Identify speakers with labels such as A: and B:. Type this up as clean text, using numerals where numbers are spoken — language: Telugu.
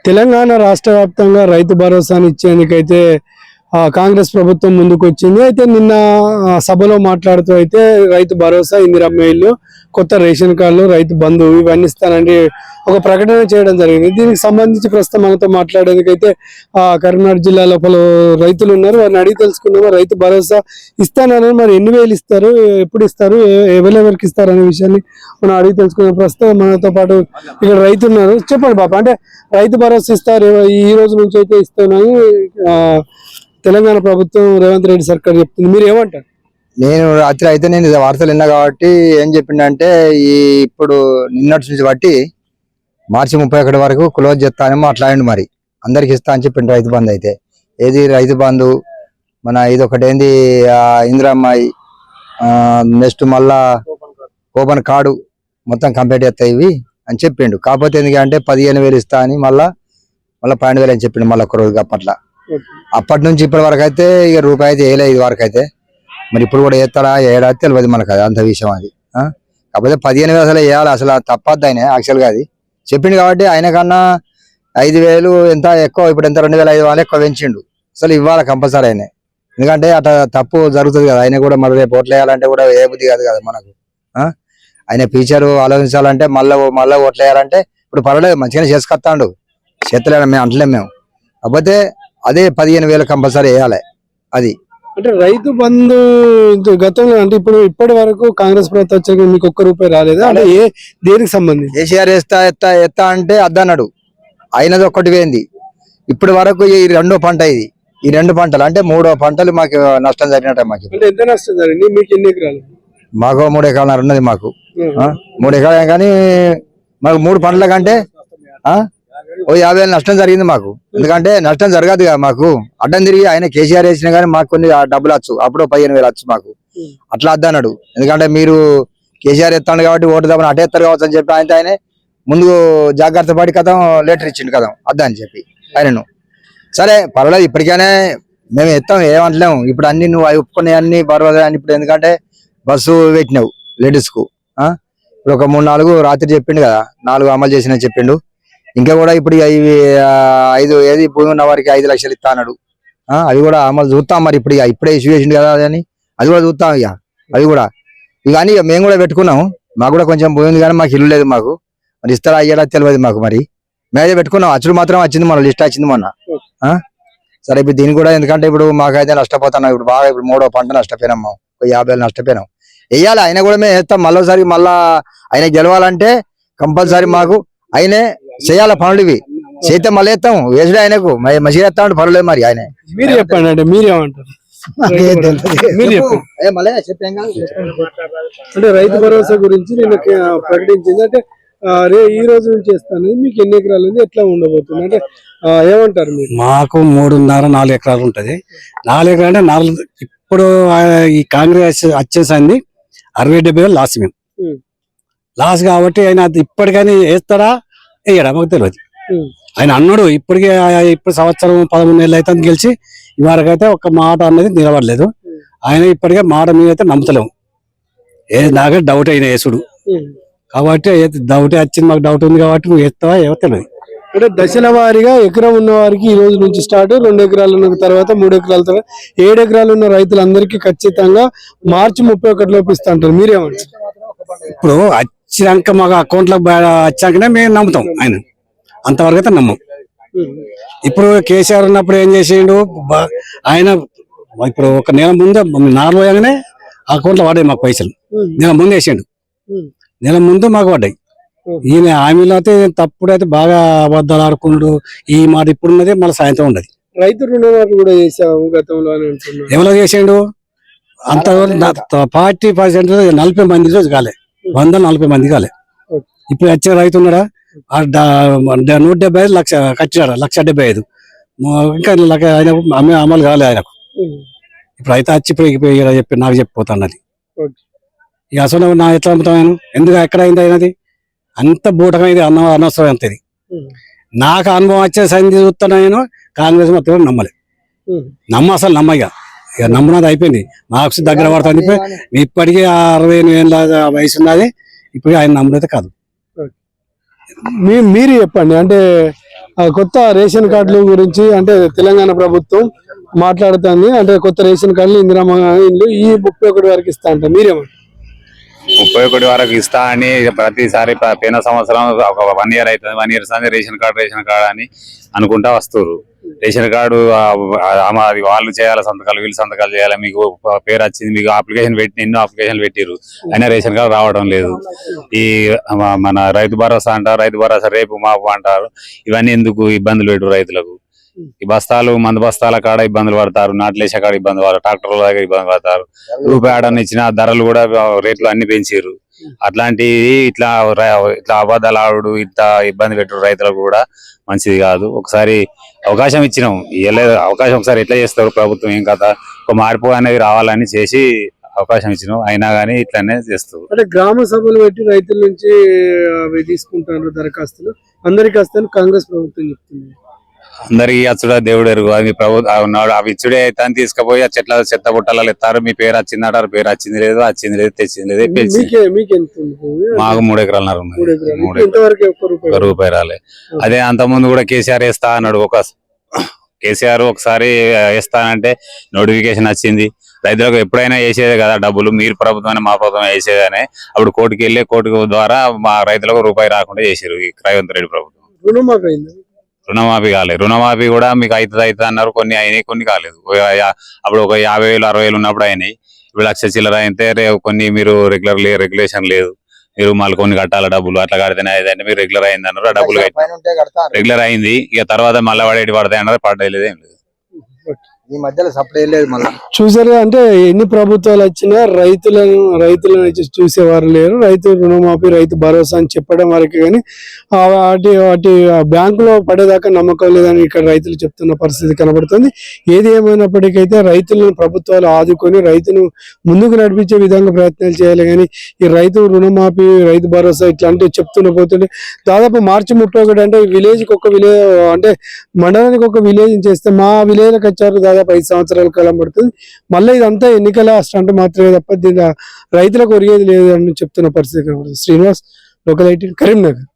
A: తెలంగాణ రాష్ట్ర వ్యాప్తంగా రైతు భరోసాని ఇచ్చేందుకైతే కాంగ్రెస్ ప్రభుత్వం ముందుకు వచ్చింది. అయితే నిన్న సభలో మాట్లాడుతూ అయితే రైతు భరోసా, ఇందిరమ్మ ఇల్లు, కొత్త రేషన్ కార్డులు, రైతు బంధు ఇవన్నీ ఇస్తానండి ఒక ప్రకటన చేయడం జరిగింది. దీనికి సంబంధించి ప్రస్తుతం మనతో మాట్లాడేందుకైతే కరీంనగర్ జిల్లాలో పలు రైతులు ఉన్నారు. వారిని అడిగి తెలుసుకుందాము. రైతు భరోసా ఇస్తానని మరి ఎన్ని వేలు ఇస్తారు, ఎప్పుడు ఇస్తారు, ఎవరెవరికి ఇస్తారు అనే విషయాన్ని మనం అడిగి తెలుసుకున్నాం. ప్రస్తుతం మనతో పాటు ఇక్కడ రైతు ఉన్నారు. చెప్పండి బాబా, అంటే రైతు భరోసా ఇస్తారు ఈ రోజు నుంచి అయితే ఇస్తానని తెలంగాణ ప్రభుత్వం రేవంత్ రెడ్డి సర్కార్ చెప్తుంది. మీరు ఏమంటారు?
B: నేను రాత్రి అయితే నేను వార్తలు విన్నా కాబట్టి ఏం చెప్పిండంటే ఇప్పుడు నిన్నటి నుంచి బట్టి మార్చి 31 వరకు క్లోజ్ చేస్తానని మాట్లాడండి. మరి అందరికి ఇస్తా అని చెప్పిండు రైతు బంధు. అయితే ఏది రైతు బంధు మన ఇది ఒకటి ఏంది ఇందిరమ్మాయి, నెక్స్ట్ మళ్ళా ఓపెన్ కార్డు మొత్తం కంప్లీట్ చేస్తాయి ఇవి అని చెప్పిండు. కాకపోతే ఎందుకంటే 15,000 ఇస్తా అని మళ్ళా 12,000 అని చెప్పిండు. మళ్ళీ ఒక రోజు అప్పటి నుంచి ఇప్పటి వరకు అయితే ఇక రూపాయి అయితే వేయలేదు ఇది వరకు అయితే. మరి ఇప్పుడు కూడా వేస్తారా ఏడా తెలియదు మనకు, అది అంత విషయం అది. కాకపోతే 15,000 అసలు వేయాలి, అసలు తప్పద్దు ఆయన యాక్చువల్గా అది చెప్పిండు. కాబట్టి ఆయన కన్నా 5,000 ఎంత ఎక్కువ, ఇప్పుడు ఎంత 2,500 ఎక్కువ పెంచిండు. అసలు ఇవ్వాలి కంపల్సరీ ఆయన, ఎందుకంటే అట్లా తప్పు జరుగుతుంది కదా. ఆయన కూడా మరి రేపు ఓట్లు వేయాలంటే కూడా ఏ బుద్ధి కాదు కదా మనకు. ఆయన ఫ్యూచర్ ఆలోచించాలంటే మళ్ళీ ఓట్లు వేయాలంటే ఇప్పుడు పర్వాలేదు మంచిగానే చేసుకొస్తాడు, చేతలేము మేము అంటలేము మేము. కాకపోతే అదే 15,000 కంపల్సరీ వేయాలి. అది
A: అంటే రైతు బంధు గతంలో అంటే ఇప్పటి వరకు కాంగ్రెస్ ప్రభుత్వం వచ్చాక మీకు ఒక్క రూపాయి రాలేదా? అంటే దేనికి సంబంధించి?
B: కేసీఆర్ ఎత్తా అంటే అద్దన్నాడు, అయినది ఒక్కటి పోయింది. ఇప్పటి వరకు ఈ రెండో పంట, ఈ 2 పంటలు అంటే 3వ పంటలు మాకు నష్టం జరిగినట్టు. మాకు
A: ఎంత నష్టం జరిగింది? మీకు ఎన్ని ఎకరాలు?
B: మాకు 3 ఎకరాలు ఉన్నది. మాకు 3 ఎకరాలు కానీ మాకు 3 పంటల కంటే 50,000 నష్టం జరిగింది మాకు. ఎందుకంటే నష్టం జరగదు కదా మాకు. అడ్డం తిరిగి ఆయన కేసీఆర్ వేసినా కానీ మాకు కొన్ని డబ్బులు వచ్చు, అప్పుడు 15,000 వచ్చు మాకు. అట్లా అద్దన్నాడు, ఎందుకంటే మీరు కేసీఆర్ ఎత్తాడు కాబట్టి ఓటు దమ్మని అటే ఎత్తారు కావచ్చు అని చెప్పి ఆయన ముందు జాగ్రత్త పడి కథం లెటర్ ఇచ్చిండు కథం అద్దా అని చెప్పి ఆయనను. సరే పర్వాలేదు, ఇప్పటికైనా మేము ఎత్తాం, ఏమంటలేము. ఇప్పుడు అన్ని నువ్వు ఒప్పుకునే అన్ని పర్వాలేదు అని. ఇప్పుడు ఎందుకంటే బస్సు పెట్టినావు లేడీస్ కు, ఇప్పుడు ఒక 3-4 రాత్రి చెప్పిండు కదా, 4 అమలు చేసిన చెప్పిండు. ఇంకా కూడా ఇప్పుడు 5 ఏది భూమి ఉన్న వారికి 5 లక్షలు ఇస్తా అన్నాడు. అవి కూడా అమలు చూస్తాం. మరి ఇప్పుడు ఇప్పుడే ఇష్యూ చేసిండు కదా అని అది కూడా చూస్తాం. ఇక అవి కూడా ఇక అని మేము కూడా పెట్టుకున్నాం. మాకు కూడా కొంచెం భూమి ఉంది కానీ మాకు ఇల్లు లేదు. మాకు మరి ఇస్తారా అయ్యాడా తెలియదు మాకు. మరి మేమే పెట్టుకున్నాం, అచ్చుడు మాత్రం వచ్చింది, మన లిస్ట్ వచ్చింది మొన్న. సరే ఇప్పుడు దీన్ని కూడా ఎందుకంటే ఇప్పుడు మాకైతే నష్టపోతున్నాం. ఇప్పుడు బాగా ఇప్పుడు 3వ పంట నష్టపోయినాం, 50,000 నష్టపోయినాం. వెయ్యాలి ఆయన కూడా మేము వేస్తాం. మళ్ళీసారి మళ్ళా ఆయన గెలవాలంటే కంపల్సరీ మాకు ఆయనే చేయాల పనులు. ఇవి చేస్తే మళ్ళీ ఎత్తాం, వేసుడే ఆయనకు మంచిగా ఎత్తా ఉంటే పర్వాలేదు. మరి ఆయన
A: మీరు చెప్పండి, అంటే మీరేమంటారు? అంటే రైతు భరోసా గురించి నేను ప్రకటించింది అంటే ఈ రోజు నుంచి చేస్తాను, మీకు ఎన్ని ఎకరాలు ఉంది, ఎట్లా ఉండబోతుంది అంటే ఏమంటారు మీరు?
C: మాకు 3.5-4 ఎకరాలు ఉంటది. 4 ఎకరాలు అంటే 4 ఇప్పుడు ఈ కాంగ్రెస్ వచ్చేసింది 60-70 లాస్. మేము లాస్ కాబట్టి ఆయన ఇప్పటికైనా వేస్తాడా వేయడా మాకు తెలియదు. ఆయన అన్నాడు ఇప్పటికే, ఇప్పుడు సంవత్సరం 13 నెలలు అయితే గెలిచి ఇవరకైతే ఒక మాట అన్నది నిలబడలేదు. ఆయన ఇప్పటికే మాట మీద అయితే నమ్ముతలేము. నాకే డౌట్ అయిన యేసుడు కాబట్టి డౌట్ వచ్చింది, మాకు డౌట్ ఉంది కాబట్టి నువ్వు వేస్తావా ఏమో తెలియదు.
A: అంటే దశల వారీగా ఎకరం ఉన్న వారికి ఈ రోజు నుంచి స్టార్ట్, 2 ఎకరాలు ఉన్న తర్వాత 3 ఎకరాల తర్వాత 7 ఎకరాలు ఉన్న రైతులందరికీ ఖచ్చితంగా మార్చి 31 లోపు ఇస్తా అంటారు. మీరేమంటారు?
C: ఇప్పుడు వచ్చినాక మాకు అకౌంట్ లో వచ్చాకనే మేము నమ్ముతాం, ఆయన అంతవరకు అయితే నమ్మం. ఇప్పుడు కేసీఆర్ ఉన్నప్పుడు ఏం చేసిండు ఆయన, ఇప్పుడు ఒక నెల ముందే 4 పోయాగానే అకౌంట్ లో పడ్డాయి మాకు పైసలు. నెల ముందు వేసిండు, నెల ముందు మాకు పడ్డాయి. ఈయన హామీలో అయితే తప్పుడైతే బాగా అబద్ధాలు ఆడుకున్నాడు. ఈ మాట ఇప్పుడున్నది మళ్ళీ సాయంత్రం ఉండదు.
A: రైతు రుణమాఫీ కూడా చేసాము గతంలో,
C: ఎవరో చేసిండు అంత 40% 40 మంది రోజు కాలే, 140 మంది కాలే. ఇప్పుడు వచ్చే రైతు ఉన్నాడా 175 లక్ష కట్టినాడు, 1,75,000 ఇంకా ఆయన అమలు కాలే ఆయనకు. ఇప్పుడు అయితే వచ్చి చెప్పి నాకు చెప్పిపోతాన్నది. ఇక అసలు నా ఎట్లా అమ్ముతాం ఆయన, ఎందుకు ఎక్కడ అయింది అయినది అంత బూటకమైంది, అనవసరం అంత. ఇది నాకు అనుభవం వచ్చే సంధి చూస్తాను. నేను కాంగ్రెస్ మొత్తం నమ్మలే, అసలు నమ్మగా ఇక నమ్మునది అయిపోయింది. మార్క్స్ దగ్గర పడుతుంది. ఇప్పటికీ 68 ఏళ్ళ వయసు ఉన్నది. ఇప్పుడు ఆయన నమ్మడైతే కాదు.
A: మీరు చెప్పండి అంటే కొత్త రేషన్ కార్డుల గురించి అంటే తెలంగాణ ప్రభుత్వం మాట్లాడుతుంది అంటే కొత్త రేషన్ కార్డులు ఇందిరమ్మ ఇల్లు ఈ 31 వరకు ఇస్తా అంట మీరేమంటారు?
D: 31 వరకు ఇస్తా అని ప్రతిసారి పోయిన సంవత్సరం ఒక 1 ఇయర్ అవుతుంది. 1 ఇయర్ సార్ రేషన్ కార్డు అని అనుకుంటా వస్తారు. రేషన్ కార్డు అది వాళ్ళు చేయాలి సంతకాలు, వీళ్ళు సంతకాలు చేయాలి. మీకు పేరు వచ్చింది, మీకు అప్లికేషన్ పెట్టి ఎన్నో అప్లికేషన్లు పెట్టిరు, అయినా రేషన్ కార్డు రావడం లేదు. ఈ మన రైతు భరోసా అంటారు, రైతు భరోసా రేపు మాపు అంటారు. ఇవన్నీ ఎందుకు ఇబ్బందులు పెట్టు రైతులకు? ఈ బస్తాలు మందు బస్తాల కాడ ఇబ్బందులు పడతారు, నాట్లేసే కాడ ఇబ్బంది పడతారు, ట్రాక్టర్ల దగ్గర ఇబ్బంది పడతారు. రూపాయి ఆడని ఇచ్చిన ధరలు కూడా రేట్లు అన్ని పెంచారు. అట్లాంటివి ఇట్లా అబద్ధాలు ఆడు ఇట్లా ఇబ్బంది పెట్టు రైతులకు కూడా మంచిది కాదు. ఒకసారి అవకాశం ఇచ్చినాం, ఇవ్వలేదు అవకాశం. ఒకసారి ఎట్లా చేస్తారు ప్రభుత్వం, ఏం కథ, ఒక మార్పు అనేది రావాలని చేసి అవకాశం ఇచ్చినాం, అయినా గానీ ఇట్లానే చేస్తారు.
A: అంటే గ్రామ సభలు పెట్టి రైతుల నుంచి అవి తీసుకుంటారు దరఖాస్తులు, అందరికి వస్తాను కాంగ్రెస్ ప్రభుత్వం చెప్తుంది.
D: అందరికి అచ్చుడా దేవుడు ఎరుగు. అది ప్రభుత్వం అవి ఇచ్చుడే అయితే తీసుకుపోయి ఆ చెత్త బుట్టలలో ఎత్తారు. మీ పేరు వచ్చింది అంటారు, పేరు వచ్చింది లేదు, తెచ్చింది లేదు. మాకు 3 ఎకరాలన్నర ఉన్నది, 1 రూపాయి రాలే. అదే అంత ముందు కూడా కేసీఆర్ వేస్తా అన్నాడు. కేసీఆర్ ఒకసారి వేస్తానంటే నోటిఫికేషన్ వచ్చింది. రైతులకు ఎప్పుడైనా వేసేదే కదా డబ్బులు, మీరు ప్రభుత్వం మా ప్రభుత్వం వేసేదనే. అప్పుడు కోర్టుకి వెళ్ళి కోర్టు ద్వారా మా రైతులకు రూపాయి రాకుండా చేశారు ఈ రేవంత్ రెడ్డి ప్రభుత్వం. రుణమాఫీ కాలేదు. రుణమాఫీ కూడా మీకు అవుతుంది అన్నారు, కొన్ని అయినాయి, కొన్ని కాలేదు. అప్పుడు ఒక 50,000 60,000 ఉన్నప్పుడు అయినాయి. ఇప్పుడు 1,00,000 చిల్లర అయితే కొన్ని మీరు రెగ్యులేషన్ లేదు, మీరు మళ్ళీ కొన్ని కట్టాల డబ్బులు, అట్లా కడితేనే అయిందంటే మీరు రెగ్యులర్ అయింది అన్నారు. ఆ డబ్బులు రెగ్యులర్ అయింది, ఇక తర్వాత మళ్ళీ పడేటి పడతాయి అన్నారు, పడలేదు, ఏం లేదు.
B: ఈ మధ్యలో సప్లై లేదు. మళ్ళీ
A: చూసారు అంటే ఎన్ని ప్రభుత్వాలు వచ్చినా రైతులను చూసేవారు లేరు. రైతు రుణమాఫీ, రైతు భరోసా అని చెప్పడం వరకు కానీ వాటి బ్యాంకులో పడేదాకా నమ్మకం లేదని ఇక్కడ రైతులు చెప్తున్న పరిస్థితి కనబడుతుంది. ఏది ఏమైనప్పటికైతే రైతులను ప్రభుత్వాలు ఆదుకొని రైతును ముందుకు నడిపించే విధంగా ప్రయత్నాలు చేయాలి. కానీ ఈ రైతు రుణమాఫీ, రైతు భరోసా ఇట్లాంటివి చెప్తున్న పోతుంటే దాదాపు మార్చి 31 అంటే విలేజ్కి ఒక విలేజ్ అంటే మండలానికి ఒక విలేజ్ చేస్తే మా విలేజ్కి వచ్చారు దాదాపు 5 సంవత్సరాల కాలం పడుతుంది. మళ్ళీ ఇదంతా ఎన్నికల స్టంట్ మాత్రమే తప్ప దీని రైతులకు ఒరిగేది లేదు అని చెప్తున్న పరిస్థితి కనబడుతుంది. శ్రీనివాస్, లోకల్ 18, కరీంనగర్.